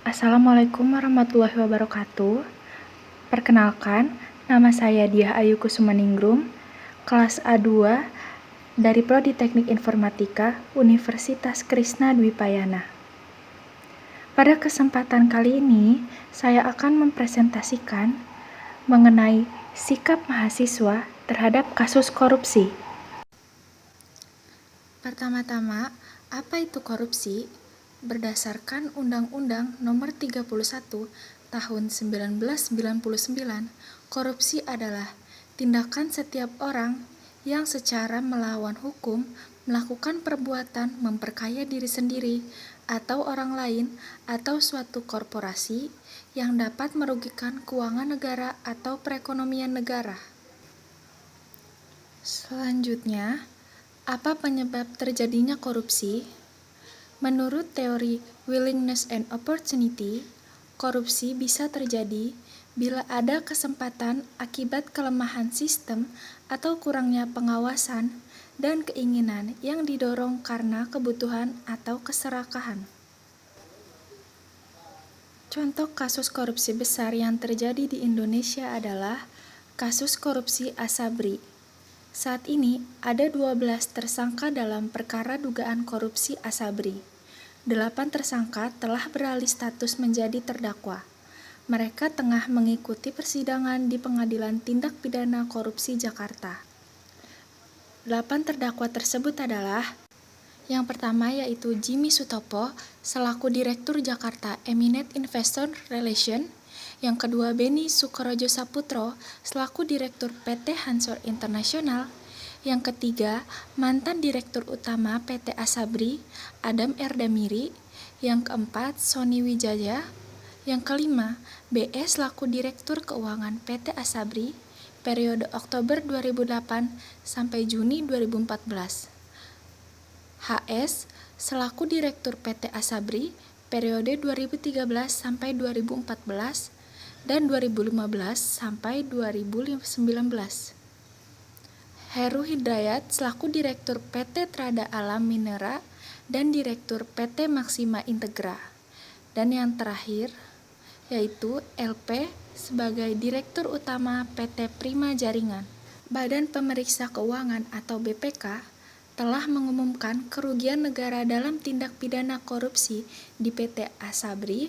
Assalamualaikum warahmatullahi wabarakatuh. Perkenalkan, nama saya Diah Ayu Kusumaningrum, kelas A2 dari Prodi Teknik Informatika Universitas Krishna Dwipayana. Pada kesempatan kali ini, saya akan mempresentasikan mengenai sikap mahasiswa terhadap kasus korupsi. Pertama-tama, apa itu korupsi? Berdasarkan Undang-Undang Nomor 31 Tahun 1999, korupsi adalah tindakan setiap orang yang secara melawan hukum melakukan perbuatan memperkaya diri sendiri atau orang lain atau suatu korporasi yang dapat merugikan keuangan negara atau perekonomian negara. Selanjutnya, apa penyebab terjadinya korupsi? Menurut teori willingness and opportunity, korupsi bisa terjadi bila ada kesempatan akibat kelemahan sistem atau kurangnya pengawasan dan keinginan yang didorong karena kebutuhan atau keserakahan. Contoh kasus korupsi besar yang terjadi di Indonesia adalah kasus korupsi Asabri. Saat ini ada 12 tersangka dalam perkara dugaan korupsi Asabri. 8 tersangka telah beralih status menjadi terdakwa. Mereka tengah mengikuti persidangan di Pengadilan Tindak Pidana Korupsi Jakarta. 8 terdakwa tersebut adalah: yang pertama yaitu Jimmy Sutopo selaku Direktur Jakarta Eminent Investor Relation. Yang kedua Beni Sukorojo Saputro selaku Direktur PT Hansor International. Yang ketiga, mantan Direktur Utama PT Asabri, Adam R. Damiri. Yang keempat, Sony Wijaya. Yang kelima, BS selaku Direktur Keuangan PT Asabri, periode Oktober 2008 sampai Juni 2014. HS selaku Direktur PT Asabri, periode 2013 sampai 2014 dan 2015 sampai 2019. Heru Hidayat selaku Direktur PT Trada Alam Minera dan Direktur PT Maxima Integra. Dan yang terakhir yaitu LP sebagai Direktur Utama PT Prima Jaringan. Badan Pemeriksa Keuangan atau BPK telah mengumumkan kerugian negara dalam tindak pidana korupsi di PT Asabri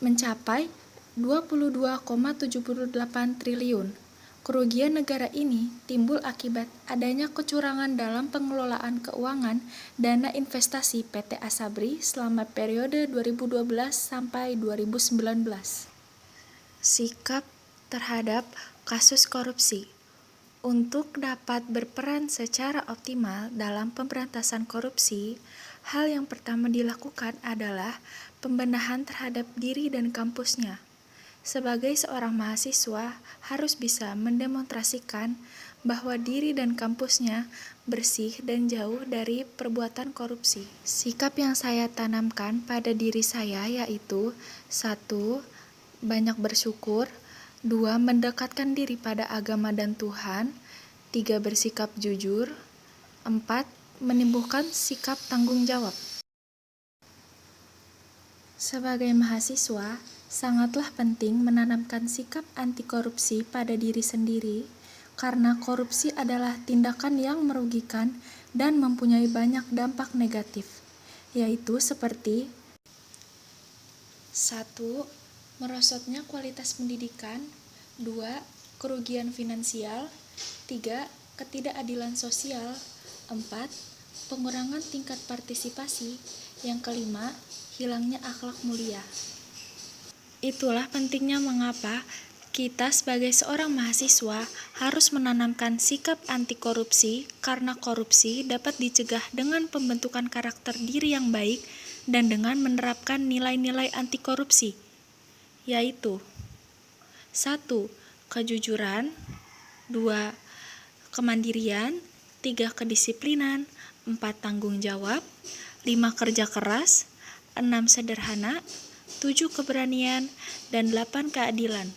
mencapai 22,78 triliun. Kerugian negara ini timbul akibat adanya kecurangan dalam pengelolaan keuangan dana investasi PT Asabri selama periode 2012 sampai 2019. Sikap terhadap kasus korupsi. Untuk dapat berperan secara optimal dalam pemberantasan korupsi, hal yang pertama dilakukan adalah pembenahan terhadap diri dan kampusnya. Sebagai seorang mahasiswa, harus bisa mendemonstrasikan bahwa diri dan kampusnya bersih dan jauh dari perbuatan korupsi. Sikap yang saya tanamkan pada diri saya yaitu: 1. Banyak bersyukur. 2. Mendekatkan diri pada agama dan Tuhan. 3. Bersikap jujur. 4. Menumbuhkan sikap tanggung jawab. Sebagai mahasiswa, sangatlah penting menanamkan sikap anti korupsi pada diri sendiri, karena korupsi adalah tindakan yang merugikan dan mempunyai banyak dampak negatif, yaitu seperti: 1. Merosotnya kualitas pendidikan. 2. Kerugian finansial. 3. Ketidakadilan sosial. 4. Pengurangan tingkat partisipasi. Yang kelima, hilangnya akhlak mulia. Itulah pentingnya mengapa kita sebagai seorang mahasiswa harus menanamkan sikap anti korupsi, karena korupsi dapat dicegah dengan pembentukan karakter diri yang baik dan dengan menerapkan nilai-nilai anti korupsi, yaitu: 1. Kejujuran. 2. Kemandirian. 3. Kedisiplinan. 4. Tanggung jawab. 5. Kerja keras. 6. Sederhana. 7. Keberanian. Dan 8. Keadilan.